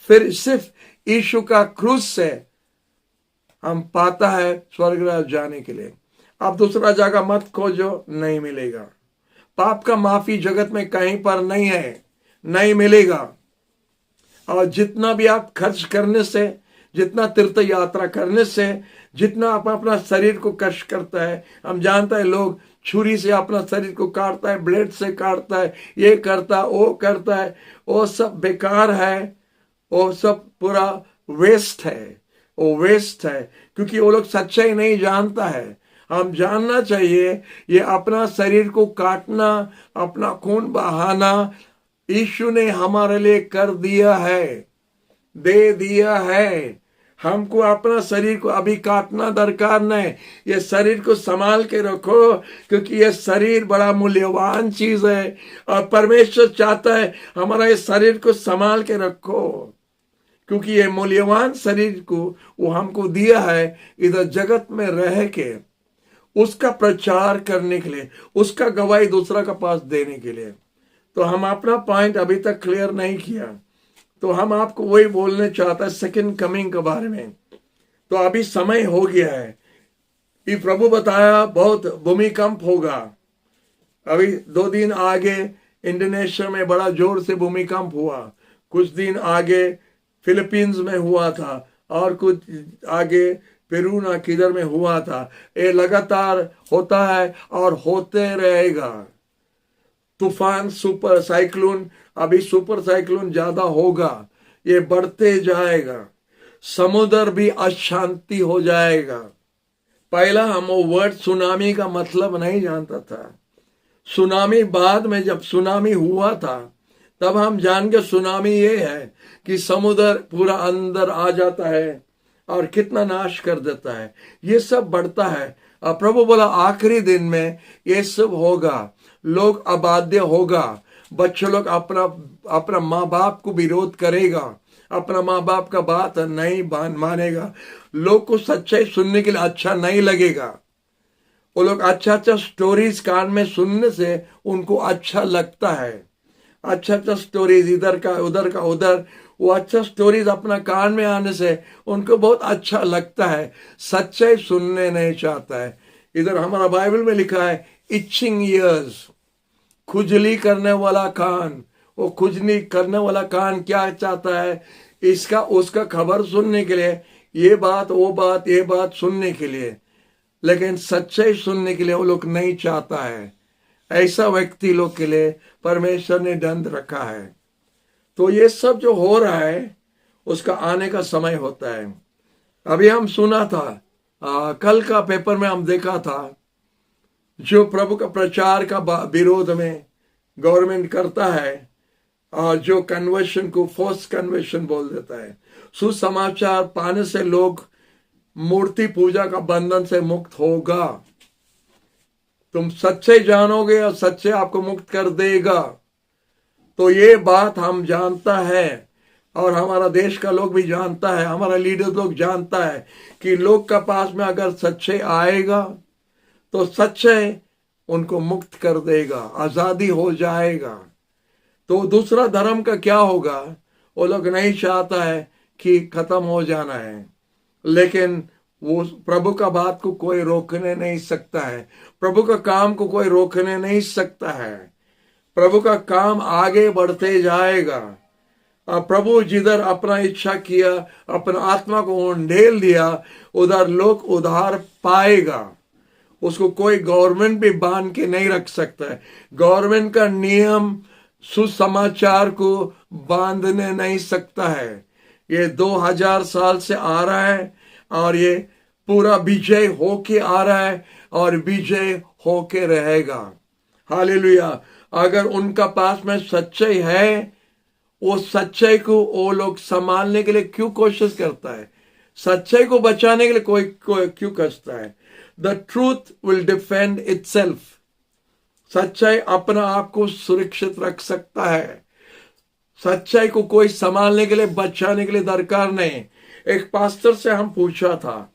Speaker 1: फिर सिर्फ यीशु का क्रूस से हम पाता है स्वर्गराज जाने के लिए। आप दूसरा जगह मत खोजो, नहीं मिलेगा। पाप का माफी जगत में कहीं पर नहीं है, नहीं मिलेगा। और जितना भी आप खर्च करने से, जितना तीर्थ यात्रा करने से, जितना आप अपना शरीर को कष्ट करता है, हम जानता है लोग छुरी से अपना शरीर को काटता है, ब्लेड से काटता है, ये करता है, वो करता है, वो सब बेकार है, वो सब पूरा वेस्ट है, वो वेस्ट है, क्योंकि वो लोग सच्चाई नहीं जानता है। हम जानना चाहिए ये अपना शरीर को काटना, अपना खून बहाना यीशु ने हमारे लिए कर दिया है, दे दिया है। हमको अपना शरीर को अभी काटना दरकार नहीं। ये शरीर को संभाल के रखो, क्योंकि ये शरीर बड़ा मूल्यवान चीज है, और परमेश्वर चाहता है हमारा ये शरीर को संभाल के रखो, क्योंकि ये मूल्यवान शरीर को वो हमको दिया है इधर जगत में रह के उसका प्रचार करने के लिए, उसका गवाही दूसरा का पास देने के लिए। तो हम अपना पॉइंट अभी तक क्लियर नहीं किया, तो हम आपको वही बोलने चाहता है सेकंड कमिंग के बारे में। तो अभी समय हो गया है, ये प्रभु बताया बहुत भूमिकंप होगा। अभी 2 दिन आगे इंडोनेशिया में बड़ा जोर से भूमिकंप हुआ, कुछ दिन आगे फिलीपींस में हुआ था, और कुछ आगे पेरू ना किधर में हुआ था। ये लगातार होता है और होते रहेगा। तूफान, सुपर साइक्लोन, अभी सुपर साइक्लोन ज्यादा होगा, ये बढ़ते जाएगा। समुद्र भी अशांति हो जाएगा। पहला हम वो वर्ड सुनामी का मतलब नहीं जानता था, सुनामी बाद में, जब सुनामी हुआ था तब हम जान के सुनामी ये है कि समुद्र पूरा अंदर आ जाता है और कितना नाश कर देता है। ये सब बढ़ता है। और प्रभु बोला आखिरी दिन में ये सब होगा, लोग अबाध्य होगा, बच्चे लोग अपना माँ बाप को विरोध करेगा, अपना माँ बाप का बात नहीं मानेगा, लोग को सच्चाई सुनने के लिए अच्छा नहीं लगेगा। वो लोग अच्छा स्टोरीज कान में सुनने से उनको अच्छा लगता है। अच्छा स्टोरीज इधर का उधर, वो अच्छा स्टोरीज अपना कान में आने से उनको बहुत अच्छा लगता है, सच्चाई सुनने नहीं चाहता है। इधर हमारा बाइबल में लिखा है इचिंग ईयर्स, खुजली करने वाला कान। वो खुजली करने वाला कान क्या चाहता है? इसका उसका खबर सुनने के लिए, ये बात वो बात ये बात सुनने के लिए, लेकिन सच्चाई सुनने के लिए वो लोग नहीं चाहता है। ऐसा व्यक्ति लोग के लिए परमेश्वर ने दंड रखा है। तो ये सब जो हो रहा है उसका आने का समय होता है। अभी हम सुना था, कल का पेपर में हम देखा था, जो प्रभु का प्रचार का विरोध में गवर्नमेंट करता है और जो कन्वर्शन को फोर्स कन्वर्शन बोल देता है, सुसमाचार पाने से लोग मूर्ति पूजा का बंधन से मुक्त होगा। तुम सच्चे जानोगे और सच्चे आपको मुक्त कर देगा। तो ये बात हम जानता है और हमारा देश का लोग भी जानता है, हमारा लीडर लोग जानता है कि लोग का पास में अगर सच्चे आएगा तो सच्चे उनको मुक्त कर देगा, आजादी हो जाएगा। तो दूसरा धर्म का क्या होगा? वो लोग नहीं चाहता है कि खत्म हो जाना है, लेकिन वो प्रभु का बात को कोई रोकने नहीं सकता है, प्रभु का काम को कोई रोकने नहीं सकता है। प्रभु का काम आगे बढ़ते जाएगा और प्रभु जिधर अपना इच्छा किया, अपना आत्मा को उंडेल दिया, उधर लोग उधार पाएगा। उसको कोई गवर्नमेंट भी बांध के नहीं रख सकता है। गवर्नमेंट का नियम सुसमाचार को बांधने नहीं सकता है। ये 2000 साल से आ रहा है और ये पूरा विजय होके आ रहा है और विजय होके रहेगा। हालेलुया। अगर उनका पास में सच्चाई है, वो सच्चाई को वो लोग संभालने के लिए क्यों कोशिश करता है? सच्चाई को बचाने के लिए कोई क्यों करता है? The truth will defend itself. सच्चाई अपना आप को सुरक्षित रख सकता है। सच्चाई को कोई संभालने के लिए, बचाने के लिए दरकार नहीं। एक पास्टर से हम पूछा था,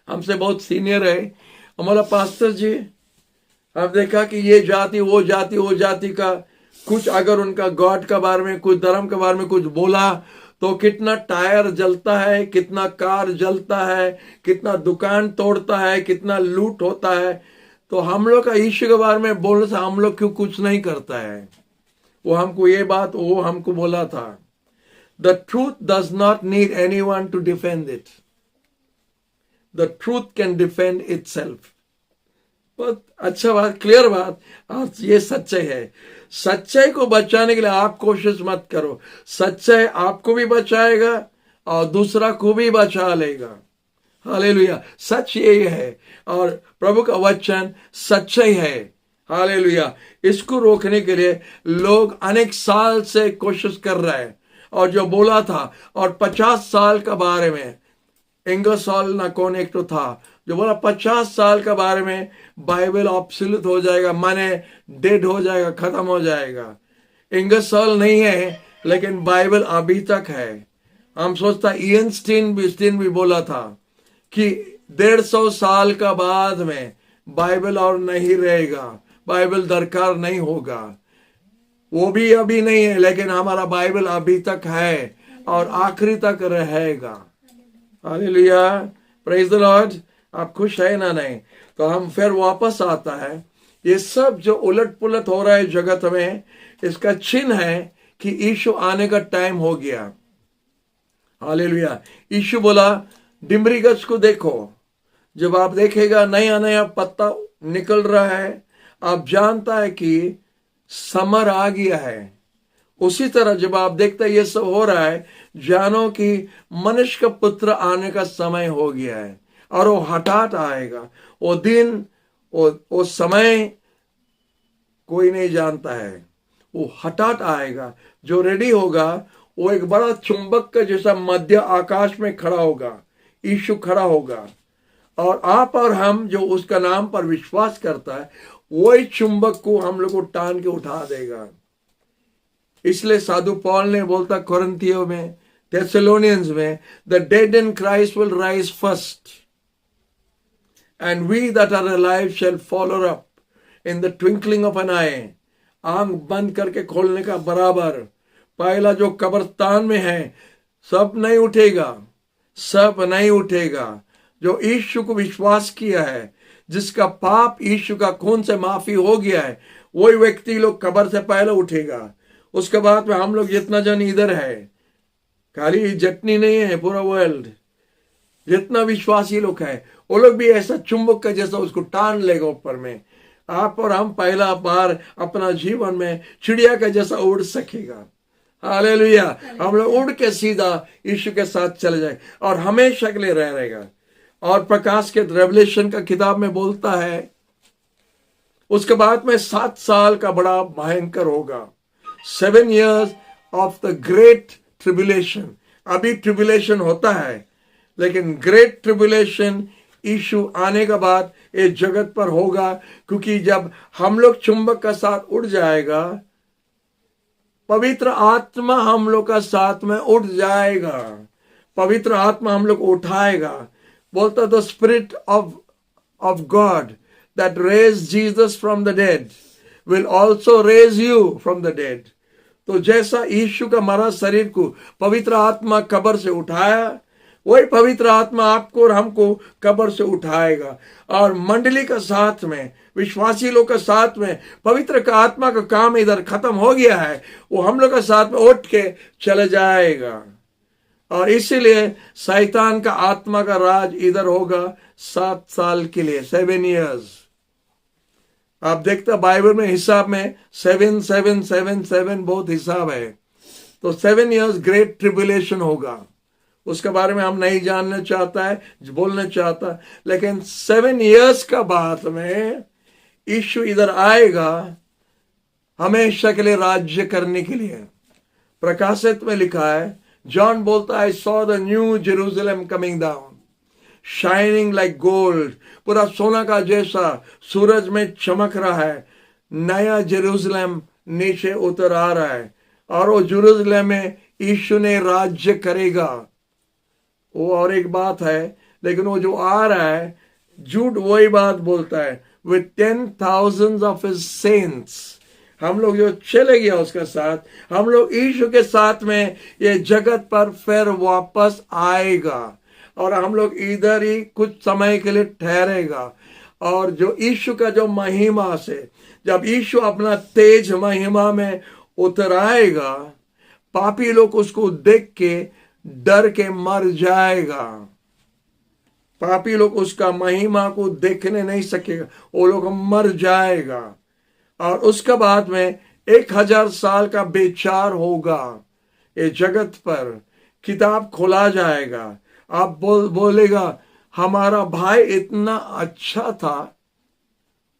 Speaker 1: हमसे बहुत सीनियर है, हमारा पास्टर जी, अब देखा कि ये जाति वो जाति का कुछ अगर उनका गॉड के बारे में, कुछ धर्म के बारे में कुछ बोला तो कितना टायर जलता है, कितना कार जलता है, कितना दुकान तोड़ता है, कितना लूट होता है। तो हम लोग का ईश्वर के बारे में बोलने से हम लोग क्यों कुछ नहीं करता है? वो हमको ये बात वो हमको बोला था, the truth does not need anyone to defend it, the truth can defend itself. बहुत अच्छा बात, क्लियर बात। आज ये सच्चाई है। सच्चाई को बचाने के लिए आप कोशिश मत करो, सच्चाई आपको भी बचाएगा और दूसरा को भी बचा लेगा। हालेलुया। सच यही है और प्रभु का वचन सच्चाई है। हालेलुया। इसको रोकने के लिए लोग अनेक साल से कोशिश कर रहे हैं और जो बोला था, और 50 साल का बारे में इंगरसॉल ना कौन एक तो था जो बोला 50 साल के बारे में बाइबल ऑब्सोल्यूट हो जाएगा, माने डेड हो जाएगा, खत्म हो जाएगा। इंगरसॉल नहीं है लेकिन बाइबल अभी तक है। हम सोचता इयन स्टीन भी बोला था कि 150 साल का बाद में बाइबल और नहीं रहेगा, बाइबल दरकार नहीं होगा। वो भी अभी नहीं है लेकिन हमारा बाइबल अभी तक है और आखिरी तक रहेगा। हालेलुया। Praise the Lord. आप खुश है ना? नहीं तो हम फिर वापस आता है। ये सब जो उलट पुलट हो रहा है जगत में, इसका चिन्ह है कि यीशु आने का टाइम हो गया। हालेलुया। यीशु बोला डिम्बरी गछ को देखो, जब आप देखेगा नया नया पत्ता निकल रहा है, आप जानता है कि समर आ गया है। उसी तरह जब आप देखते हैं ये सब हो रहा है, जानो कि मनुष्य का पुत्र आने का समय हो गया है और वो हठात आएगा। वो दिन, वो समय कोई नहीं जानता है। वो हठात आएगा। जो रेडी होगा वो एक बड़ा चुंबक का जैसा मध्य आकाश में खड़ा होगा। यीशु खड़ा होगा और आप और हम जो उसका नाम पर विश्वास करता है वही चुंबक को हम लोग को टान के उठा देगा। इसलिए साधु पौल ने बोलता कोरिन्थियों में, थेसलोनियंस में, the dead in Christ will rise first and we that are alive shall follow up in the twinkling of an eye. आंख बंद करके खोलने का बराबर। पहला जो कब्रिस्तान में है सब नहीं उठेगा, सब नहीं उठेगा। जो यीशु को विश्वास किया है, जिसका पाप यीशु का खून से माफी हो गया है, वही व्यक्ति लोग कब्र से पहले उठेगा। उसके बाद में हम लोग जितना जन इधर है, खाली जटनी नहीं है, पूरा वर्ल्ड जितना विश्वासी लोग है वो लोग भी ऐसा चुंबक का जैसा उसको टान लेगा ऊपर में। आप और हम पहला बार अपना जीवन में चिड़िया का जैसा उड़ सकेगा। हालेलुया। हम लोग उड़ के सीधा यीशु के साथ चले जाए और हमेशा के लिए रहेगा। और प्रकाश के रेवलेशन का किताब में बोलता है उसके बाद में 7 साल का बड़ा भयंकर होगा। 7 years of the great tribulation. अभी ट्रिब्यूलेशन होता है, लेकिन ग्रेट ट्रिब्यूलेशन यीशु आने के बाद ये जगत पर होगा। क्योंकि जब हम लोग चुंबक का साथ उड़ जाएगा, पवित्र आत्मा हम लोग का साथ में उठ जाएगा। पवित्र आत्मा हम लोग को उठाएगा। बोलता the spirit of God that raise Jesus from the dead will also raise you from the dead. तो जैसा यीशु का मरा शरीर को पवित्र आत्मा कब्र से उठाया, वही पवित्र आत्मा आपको और हमको कब्र से उठाएगा। और मंडली का साथ में, विश्वासी लोग का साथ में पवित्र का आत्मा का काम इधर खत्म हो गया है, वो हम लोग का साथ में उठ के चले जाएगा। और इसीलिए शैतान का आत्मा का राज इधर होगा 7 साल के लिए, 7 years। आप देखते बाइबल में हिसाब में 7 7 7 7 बहुत हिसाब है। तो 7 years ग्रेट ट्रिब्यूलेशन होगा। उसके बारे में हम नहीं जानना चाहता है, बोलना चाहता, लेकिन 7 years का बाद में यीशु इधर आएगा हमेशा के लिए राज्य करने के लिए। प्रकाशित में लिखा है, जॉन बोलता है, I saw the new Jerusalem coming down shining like gold. पूरा सोना का जैसा सूरज में चमक रहा है। नया जेरूशलेम नीचे उतर आ रहा है और वो जेरूशलेम में यीशु ने राज्य करेगा। वो और एक बात है, लेकिन वो जो आ रहा है झूठ वही बात बोलता है, विथ 10,000 ऑफ हिज सेंट्स। हम लोग जो चले गया उसके साथ, हम लोग यीशु के साथ में ये जगत पर फिर वापस आएगा और हम लोग इधर ही कुछ समय के लिए ठहरेगा। और जो यीशु का जो महिमा से, जब यीशु अपना तेज महिमा में उतर आएगा, पापी लोग उसको देख के डर के मर जाएगा। पापी लोग उसका महिमा को देखने नहीं सकेगा, वो लोग मर जाएगा। और उसके बाद में 1000 साल का बेचार होगा। ये जगत पर किताब खोला जाएगा। आप बोलेगा हमारा भाई इतना अच्छा था,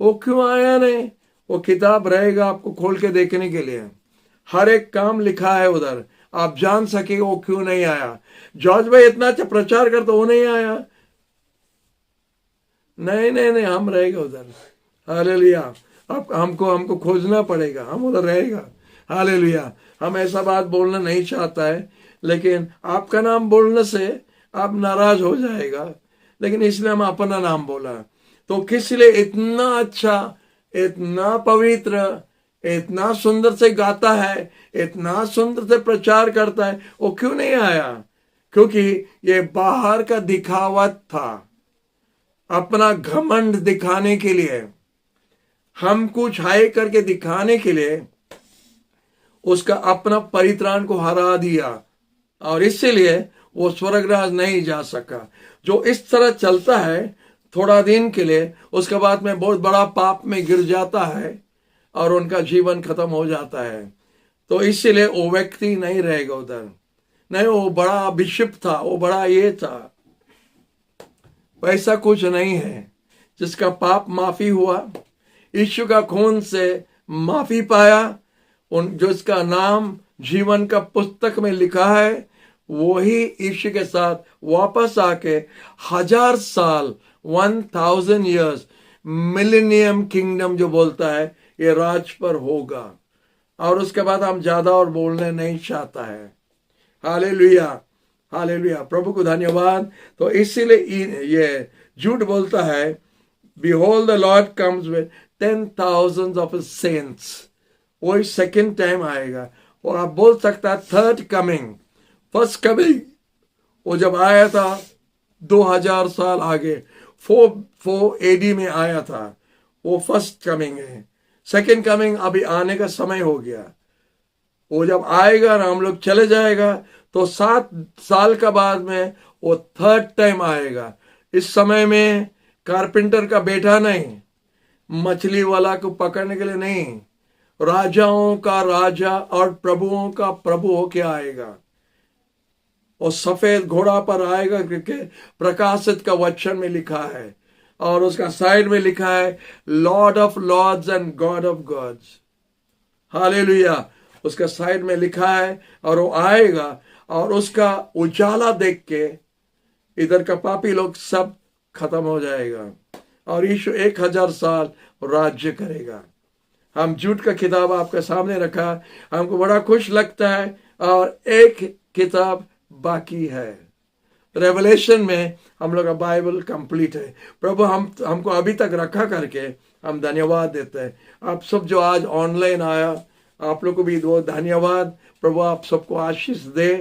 Speaker 1: वो क्यों आया नहीं? वो किताब रहेगा आपको खोल के देखने के लिए। हर एक काम लिखा है उधर, आप जान सकेगा वो क्यों नहीं आया। जॉर्ज भाई इतना अच्छा प्रचार करता, वो नहीं आया। नहीं, हम रहेगा उधर। हालेलुया। अब हमको खोजना पड़ेगा, हम उधर रहेगा। हालेलुया। हम ऐसा बात बोलना नहीं चाहता है, लेकिन आपका नाम बोलने से आप नाराज हो जाएगा, लेकिन इसलिए हम अपना नाम बोला। तो किस लिए इतना अच्छा, इतना पवित्र, इतना सुंदर से गाता है, इतना सुंदर से प्रचार करता है, वो क्यों नहीं आया? क्योंकि ये बाहर का दिखावट था, अपना घमंड दिखाने के लिए, हम कुछ हाई करके दिखाने के लिए उसका अपना परित्राण को हरा दिया और इसीलिए वो स्वर्गराज नहीं जा सका। जो इस तरह चलता है थोड़ा दिन के लिए, उसके बाद में बहुत बड़ा पाप में गिर जाता है और उनका जीवन खत्म हो जाता है। तो इसीलिए वो व्यक्ति नहीं रहेगा उधर। नहीं, वो बड़ा बिशप था, वो बड़ा ये था, वैसा कुछ नहीं है। जिसका पाप माफी हुआ, यीशु का खून से माफी पाया, उन जिसका नाम जीवन का पुस्तक में लिखा है, वही यीशु के साथ वापस आके 1000 साल 1000 years मिलेनियम किंगडम जो बोलता है, ये राज पर होगा। और उसके बाद हम ज्यादा और बोलने नहीं चाहता है। हालेलुया, हालेलुया, प्रभु को धन्यवाद। तो इसीलिए ये झूठ बोलता है, Behold, the Lord comes with 10,000 of his saints. वही सेकेंड टाइम आएगा। और आप बोल सकता है थर्ड कमिंग, फर्स्ट कमिंग वो जब आया था 2000 साल आगे 4 AD में आया था, वो फर्स्ट कमिंग है। सेकेंड कमिंग अभी आने का समय हो गया। वो जब आएगा ना हम लोग चले जाएगा, तो 7 साल का बाद में वो थर्ड टाइम आएगा। इस समय में कारपेंटर का बेटा नहीं, मछली वाला को पकड़ने के लिए नहीं, राजाओं का राजा और प्रभुओं का प्रभु होके आएगा। और सफेद घोड़ा पर आएगा, क्योंकि प्रकाशित का वचन में लिखा है, और उसका साइड में लिखा है Lord of lords and God of gods. Hallelujah, उसका साइड में लिखा है। और वो आएगा और उसका उजाला देख के इधर का पापी लोग सब खत्म हो जाएगा, और यीशु 1000 साल राज्य करेगा। हम झूठ का किताब आपके सामने रखा, हमको बड़ा खुश लगता है। और एक किताब बाकी है, रेवलेशन में हम लोग का बाइबल कंप्लीट है। प्रभु हमको अभी तक रखा करके हम धन्यवाद देते हैं। आप सब जो आज ऑनलाइन आया, आप लोग को भी बहुत धन्यवाद। प्रभु आप सबको आशीष दे।